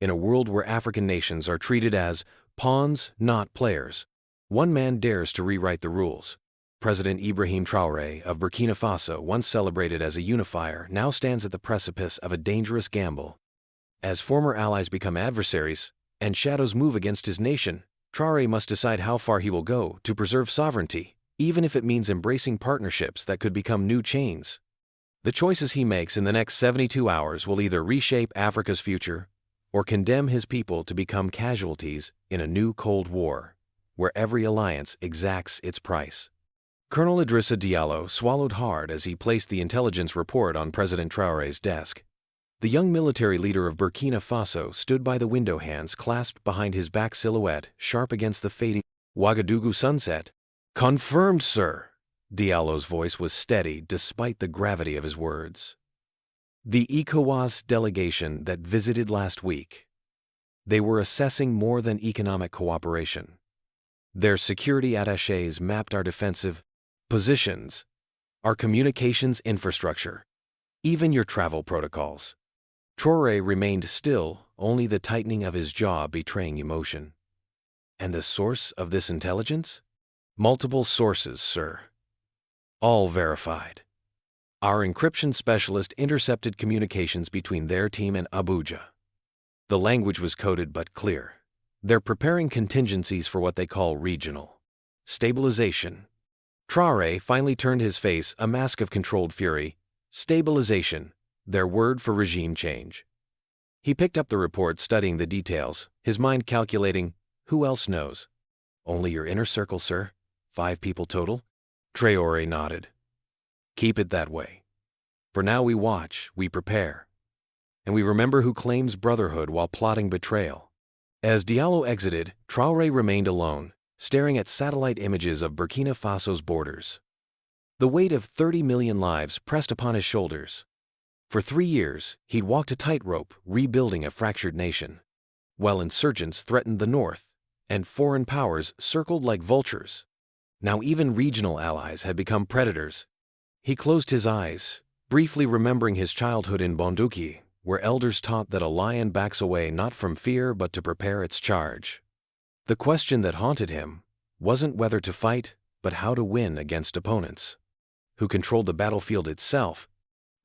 In a world where African nations are treated as pawns, not players, one man dares to rewrite the rules. President Ibrahim Traore of Burkina Faso, once celebrated as a unifier, now stands at the precipice of a dangerous gamble. As former allies become adversaries, and shadows move against his nation, Traore must decide how far he will go to preserve sovereignty, even if it means embracing partnerships that could become new chains. The choices he makes in the next 72 hours will either reshape Africa's future or condemn his people to become casualties in a new Cold War, where every alliance exacts its price. Colonel Idrissa Diallo swallowed hard as he placed the intelligence report on President Traore's desk. The young military leader of Burkina Faso stood by the window, hands clasped behind his back, silhouette sharp against the fading Ouagadougou sunset. "Confirmed, sir." Diallo's voice was steady despite the gravity of his words. The ECOWAS delegation that visited last week. They were assessing more than economic cooperation. Their security attachés mapped our defensive positions, our communications infrastructure, even your travel protocols. Traore remained still, only the tightening of his jaw betraying emotion. And the source of this intelligence? Multiple sources, sir. All verified. Our encryption specialist intercepted communications between their team and Abuja. The language was coded but clear. They're preparing contingencies for what they call regional stabilization. Traore finally turned his face, a mask of controlled fury. Stabilization, their word for regime change. He picked up the report, studying the details, his mind calculating, who else knows? Only your inner circle, sir? 5 people total? Traore nodded. Keep it that way. For now we watch, we prepare. And we remember who claims brotherhood while plotting betrayal. As Diallo exited, Traore remained alone, staring at satellite images of Burkina Faso's borders. The weight of 30 million lives pressed upon his shoulders. For 3 years, he'd walked a tightrope, rebuilding a fractured nation, while insurgents threatened the north, and foreign powers circled like vultures. Now even regional allies had become predators. He closed his eyes, briefly remembering his childhood in Bonduki, where elders taught that a lion backs away not from fear but to prepare its charge. The question that haunted him wasn't whether to fight, but how to win against opponents who controlled the battlefield itself.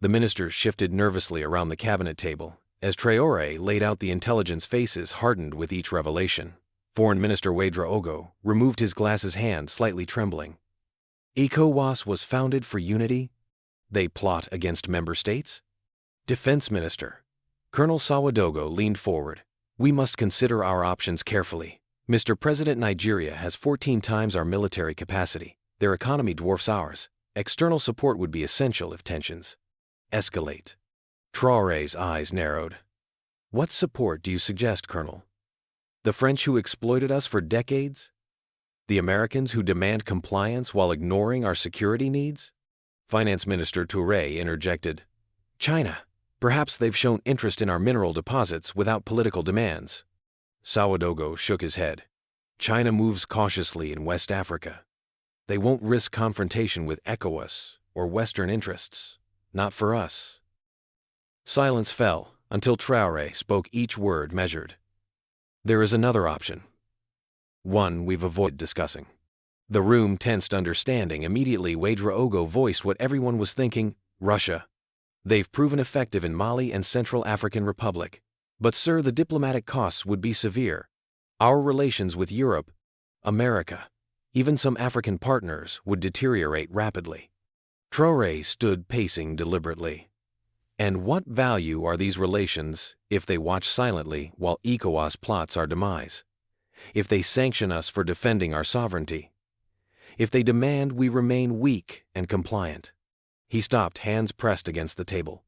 The ministers shifted nervously around the cabinet table as Traore laid out the intelligence. Faces hardened with each revelation. Foreign Minister Ouagadougou removed his glasses, hand slightly trembling. ECOWAS was founded for unity? They plot against member states? Defense Minister Colonel Ouagadougou leaned forward. We must consider our options carefully. Mr. President, Nigeria has 14 times our military capacity. Their economy dwarfs ours. External support would be essential if tensions escalate. Traore's eyes narrowed. What support do you suggest, Colonel? The French who exploited us for decades? The Americans who demand compliance while ignoring our security needs? Finance Minister Traore interjected. China. Perhaps they've shown interest in our mineral deposits without political demands. Ouagadougou shook his head. China moves cautiously in West Africa. They won't risk confrontation with ECOWAS or Western interests. Not for us. Silence fell until Traore spoke, each word measured. There is another option. One we've avoided discussing. The room tensed, understanding. Immediately, Ouagadougou voiced what everyone was thinking. Russia. They've proven effective in Mali and Central African Republic. But sir, the diplomatic costs would be severe. Our relations with Europe, America, even some African partners would deteriorate rapidly. Traore stood pacing deliberately. And what value are these relations if they watch silently while ECOWAS plots our demise? If they sanction us for defending our sovereignty? If they demand we remain weak and compliant? He stopped, hands pressed against the table.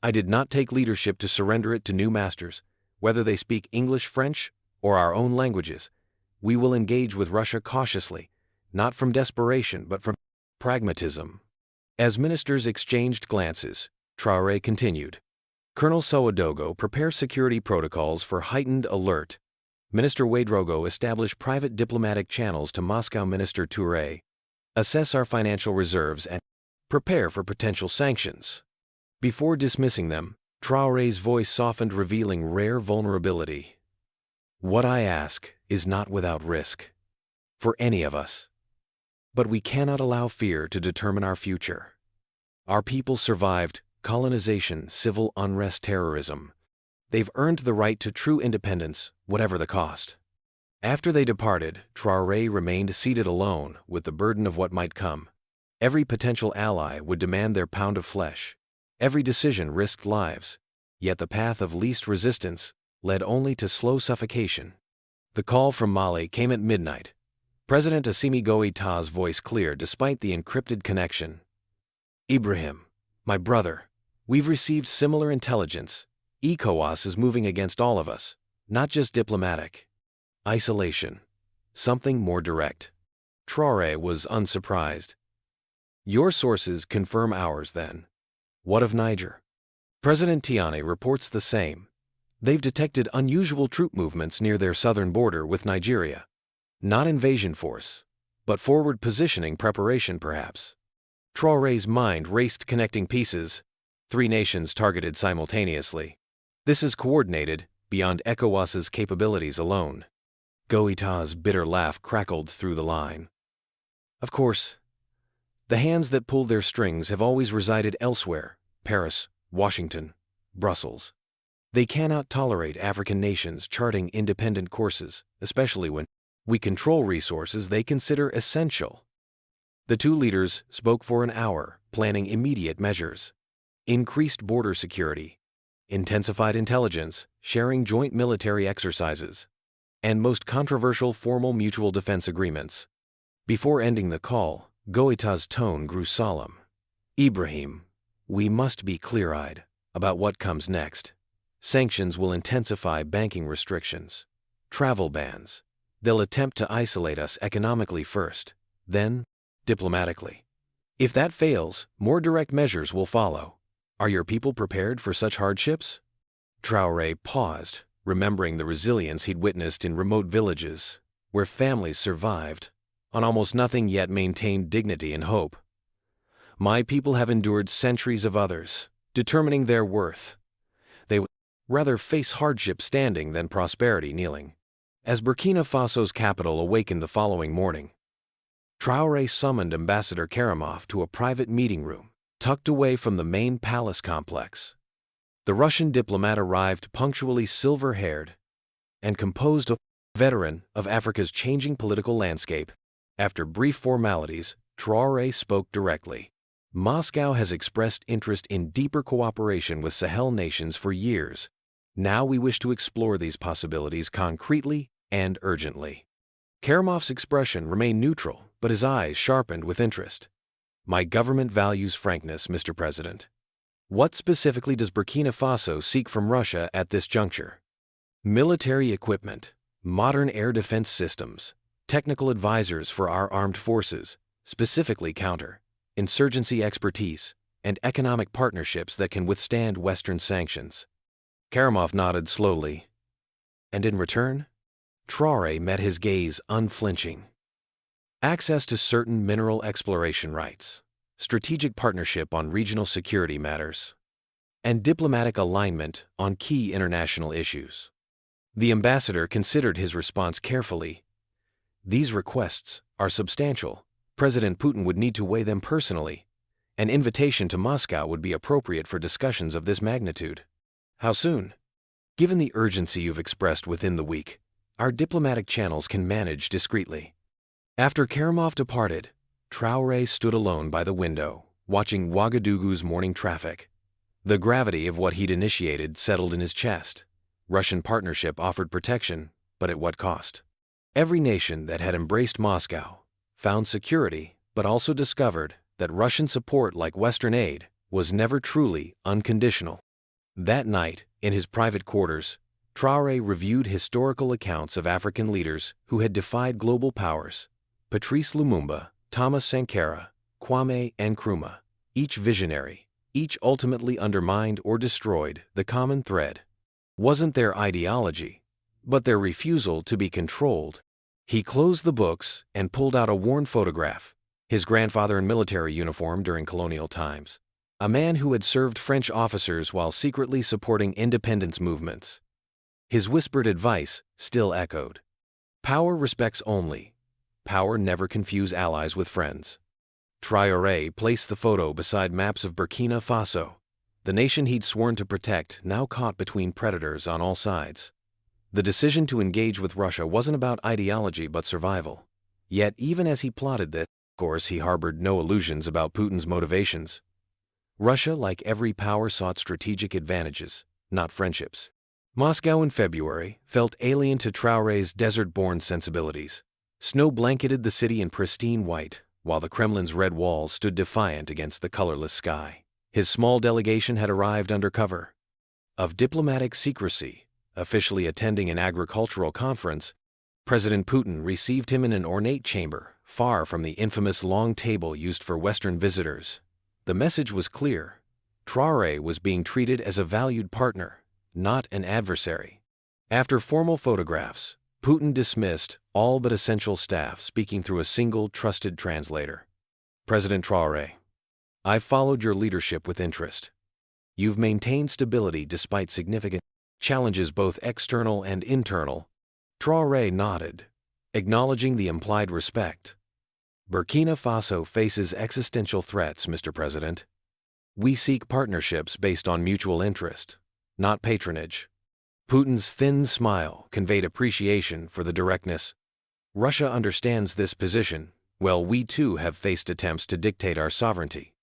I did not take leadership to surrender it to new masters, whether they speak English, French, or our own languages. We will engage with Russia cautiously, not from desperation but from pragmatism. As ministers exchanged glances, Traore continued. Colonel Ouagadougou prepares security protocols for heightened alert. Minister Ouagadougou establish private diplomatic channels to Moscow. Minister Traore assess our financial reserves and prepare for potential sanctions. Before dismissing them, Traore's voice softened, revealing rare vulnerability. What I ask is not without risk. For any of us. But we cannot allow fear to determine our future. Our people survived colonization, civil unrest, terrorism. They've earned the right to true independence, whatever the cost. After they departed, Traore remained seated alone with the burden of what might come. Every potential ally would demand their pound of flesh. Every decision risked lives. Yet the path of least resistance led only to slow suffocation. The call from Mali came at midnight. President Assimi Goïta's voice clear despite the encrypted connection. Ibrahim, my brother, we've received similar intelligence. ECOWAS is moving against all of us, not just diplomatic. Isolation. Something more direct. Traore was unsurprised. Your sources confirm ours then. What of Niger? President Tiani reports the same. They've detected unusual troop movements near their southern border with Nigeria. Not invasion force, but forward positioning preparation perhaps. Traore's mind raced, connecting pieces. 3 nations targeted simultaneously. This is coordinated beyond ECOWAS's capabilities alone. Goïta's bitter laugh crackled through the line. Of course, the hands that pulled their strings have always resided elsewhere: Paris, Washington, Brussels. They cannot tolerate African nations charting independent courses, especially when we control resources they consider essential. The 2 leaders spoke for an hour, planning immediate measures. Increased border security, intensified intelligence, sharing joint military exercises, and most controversial formal mutual defense agreements. Before ending the call, Goïta's tone grew solemn. Ibrahim, we must be clear-eyed about what comes next. Sanctions will intensify banking restrictions, travel bans. They'll attempt to isolate us economically first, then diplomatically. If that fails, more direct measures will follow. Are your people prepared for such hardships? Traore paused, remembering the resilience he'd witnessed in remote villages, where families survived, on almost nothing yet maintained dignity and hope. My people have endured centuries of others, determining their worth. They would rather face hardship standing than prosperity kneeling. As Burkina Faso's capital awakened the following morning, Traore summoned Ambassador Kerimov to a private meeting room, tucked away from the main palace complex. The Russian diplomat arrived punctually, silver-haired, and composed a veteran of Africa's changing political landscape. After brief formalities, Traore spoke directly. Moscow has expressed interest in deeper cooperation with Sahel nations for years. Now we wish to explore these possibilities concretely and urgently. Kerimov's expression remained neutral, but his eyes sharpened with interest. My government values frankness, Mr. President. What specifically does Burkina Faso seek from Russia at this juncture? Military equipment, modern air defense systems, technical advisors for our armed forces, specifically counter-insurgency expertise, and economic partnerships that can withstand Western sanctions. Kerimov nodded slowly. And in return, Traore met his gaze unflinching. Access to certain mineral exploration rights, strategic partnership on regional security matters, and diplomatic alignment on key international issues. The ambassador considered his response carefully. These requests are substantial. President Putin would need to weigh them personally. An invitation to Moscow would be appropriate for discussions of this magnitude. How soon? Given the urgency you've expressed within the week, our diplomatic channels can manage discreetly. After Kerimov departed, Traore stood alone by the window, watching Ouagadougou's morning traffic. The gravity of what he'd initiated settled in his chest. Russian partnership offered protection, but at what cost? Every nation that had embraced Moscow found security, but also discovered that Russian support, like Western aid, was never truly unconditional. That night, in his private quarters, Traore reviewed historical accounts of African leaders who had defied global powers: Patrice Lumumba, Thomas Sankara, Kwame Nkrumah. Each visionary, each ultimately undermined or destroyed. The common thread wasn't their ideology, but their refusal to be controlled. He closed the books and pulled out a worn photograph, his grandfather in military uniform during colonial times. a man who had served French officers while secretly supporting independence movements. His whispered advice still echoed. Power respects only. Power never confuse allies with friends. Traore placed the photo beside maps of Burkina Faso, the nation he'd sworn to protect, now caught between predators on all sides. The decision to engage with Russia wasn't about ideology but survival. Yet even as he plotted this course, he harbored no illusions about Putin's motivations. Russia, like every power, sought strategic advantages, not friendships. Moscow in February felt alien to Traore's desert-born sensibilities. Snow blanketed the city in pristine white, while the Kremlin's red walls stood defiant against the colorless sky. His small delegation had arrived under cover of diplomatic secrecy, officially attending an agricultural conference. President Putin received him in an ornate chamber, far from the infamous long table used for Western visitors. The message was clear. Traore was being treated as a valued partner, not an adversary. After formal photographs, Putin dismissed all but essential staff, speaking through a single trusted translator. President Traore, I've followed your leadership with interest. You've maintained stability despite significant challenges, both external and internal. Traore nodded, acknowledging the implied respect. Burkina Faso faces existential threats, Mr. President. We seek partnerships based on mutual interest, not patronage. Putin's thin smile conveyed appreciation for the directness. Russia understands this position. Well, we too have faced attempts to dictate our sovereignty.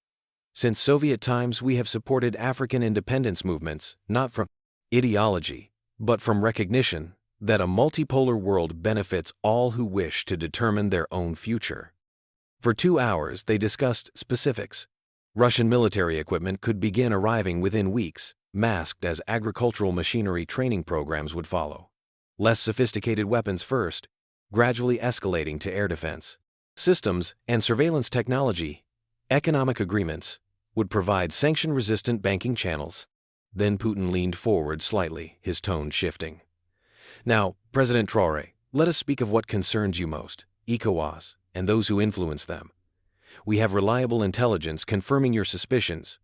Since Soviet times, we have supported African independence movements, not from ideology, but from recognition that a multipolar world benefits all who wish to determine their own future. For 2 hours, they discussed specifics. Russian military equipment could begin arriving within weeks, masked as agricultural machinery training programs would follow. Less sophisticated weapons first, gradually escalating to air defense systems and surveillance technology. Economic agreements would provide sanction-resistant banking channels. Then Putin leaned forward slightly, his tone shifting. Now, President Traore, let us speak of what concerns you most, ECOWAS, and those who influence them. We have reliable intelligence confirming your suspicions.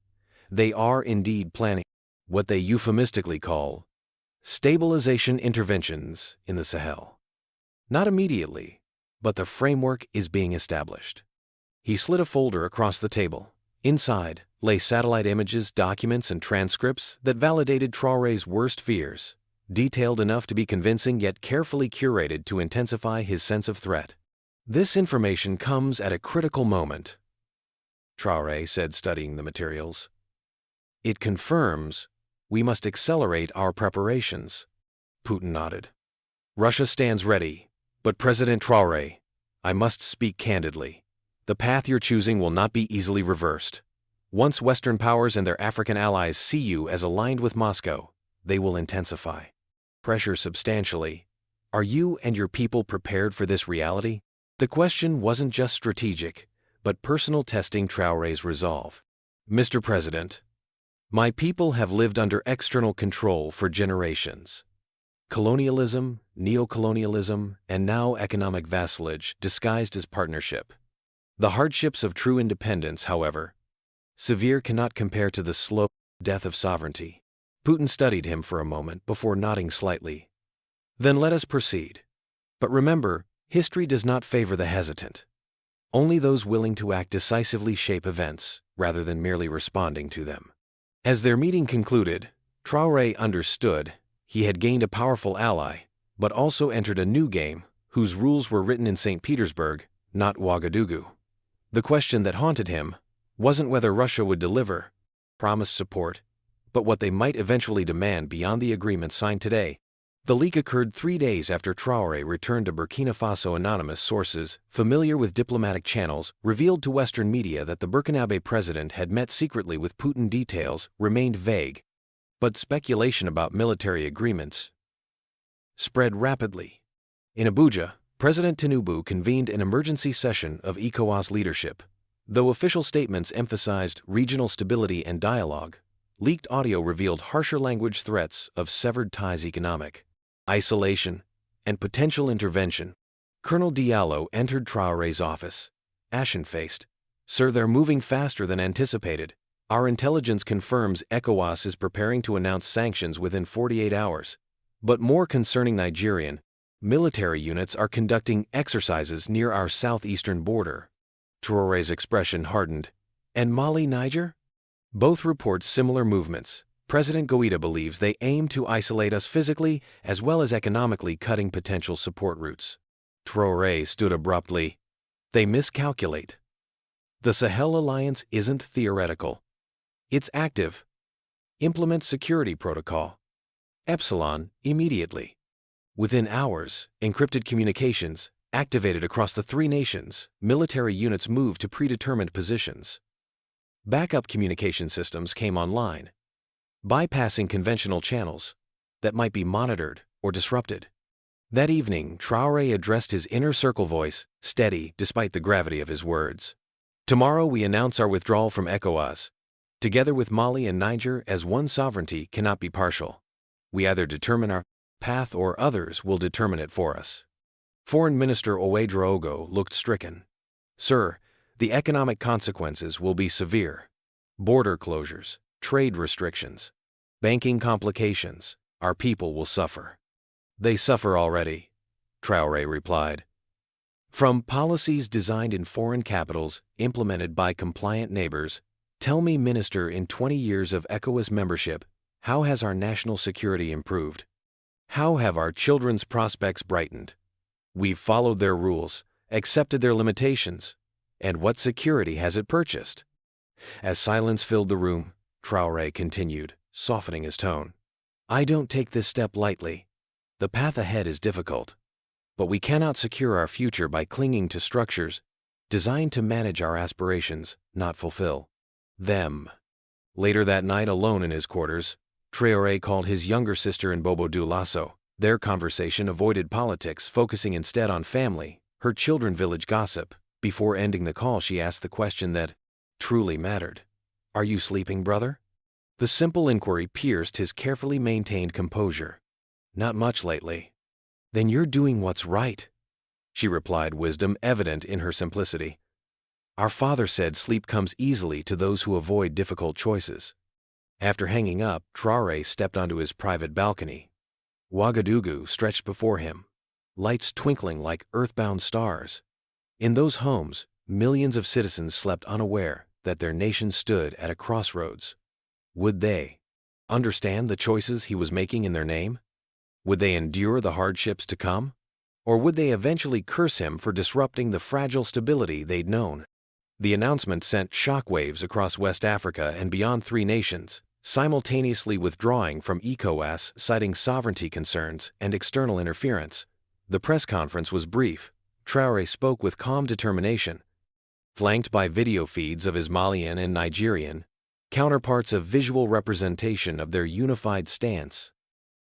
They are indeed planning what they euphemistically call stabilization interventions in the Sahel. Not immediately, but the framework is being established. He slid a folder across the table. Inside lay satellite images, documents, and transcripts that validated Traore's worst fears, detailed enough to be convincing yet carefully curated to intensify his sense of threat. This information comes at a critical moment, Traore said, studying the materials. It confirms we must accelerate our preparations. Putin nodded. Russia stands ready, but President Traore, I must speak candidly. The path you're choosing will not be easily reversed. Once Western powers and their African allies see you as aligned with Moscow, they will intensify pressure substantially. Are you and your people prepared for this reality? The question wasn't just strategic, but personal, testing Traore's resolve. Mr. President, my people have lived under external control for generations. Colonialism, neocolonialism, and now economic vassalage disguised as partnership. The hardships of true independence, however, severe, cannot compare to the slow death of sovereignty. Putin studied him for a moment before nodding slightly. Then let us proceed. But remember, history does not favor the hesitant. Only those willing to act decisively shape events, rather than merely responding to them. As their meeting concluded, Traore understood he had gained a powerful ally, but also entered a new game, whose rules were written in St. Petersburg, not Ouagadougou. The question that haunted him wasn't whether Russia would deliver promised support, but what they might eventually demand beyond the agreement signed today. The leak occurred 3 days after Traore returned to Burkina Faso. Anonymous sources, familiar with diplomatic channels, revealed to Western media that the Burkinabe president had met secretly with Putin. Details remained vague, but speculation about military agreements spread rapidly. In Abuja, President Tinubu convened an emergency session of ECOWAS leadership. Though official statements emphasized regional stability and dialogue, leaked audio revealed harsher language, threats of severed ties, economic isolation, and potential intervention. Colonel Diallo entered Traore's office, ashen-faced. Sir, they're moving faster than anticipated. Our intelligence confirms ECOWAS is preparing to announce sanctions within 48 hours. But more concerning Nigerian, military units are conducting exercises near our southeastern border. Traore's expression hardened. And Mali, Niger? Both report similar movements. President Goïta believes they aim to isolate us physically as well as economically, cutting potential support routes. Traore stood abruptly. They miscalculate. The Sahel alliance isn't theoretical. It's active. Implement security protocol. Epsilon, immediately. Within hours, encrypted communications activated across the three nations. Military units moved to predetermined positions. Backup communication systems came online, bypassing conventional channels that might be monitored or disrupted. That evening, Traore addressed his inner circle voice, steady despite the gravity of his words. Tomorrow we announce our withdrawal from ECOWAS. Together with Mali and Niger, as one sovereignty cannot be partial. We either determine our path or others will determine it for us. Foreign Minister Ouagadougou looked stricken. Sir, the economic consequences will be severe. Border closures, trade restrictions, banking complications. Our people will suffer. They suffer already, Traore replied. From policies designed in foreign capitals, implemented by compliant neighbors, tell me, Minister, in 20 years of ECOWAS membership, how has our national security improved? How have our children's prospects brightened? We've followed their rules, accepted their limitations, and what security has it purchased? As silence filled the room, Traore continued, softening his tone. I don't take this step lightly. The path ahead is difficult, but we cannot secure our future by clinging to structures designed to manage our aspirations, not fulfill them. Later that night, alone in his quarters, Traore called his younger sister in Ouagadougou Lasso. Their conversation avoided politics, focusing instead on family, her children, village gossip. Before ending the call, she asked the question that truly mattered. Are you sleeping, brother? The simple inquiry pierced his carefully maintained composure. Not much lately. Then you're doing what's right, she replied, wisdom evident in her simplicity. Our father said sleep comes easily to those who avoid difficult choices. After hanging up, Traore stepped onto his private balcony. Ouagadougou stretched before him, lights twinkling like earthbound stars. In those homes, millions of citizens slept unaware that their nation stood at a crossroads. Would they understand the choices he was making in their name? Would they endure the hardships to come? Or would they eventually curse him for disrupting the fragile stability they'd known? The announcement sent shockwaves across West Africa and beyond. Three nations, simultaneously withdrawing from ECOWAS, citing sovereignty concerns and external interference. The press conference was brief. Traore spoke with calm determination, flanked by video feeds of his Malian and Nigerian counterparts, a visual representation of their unified stance.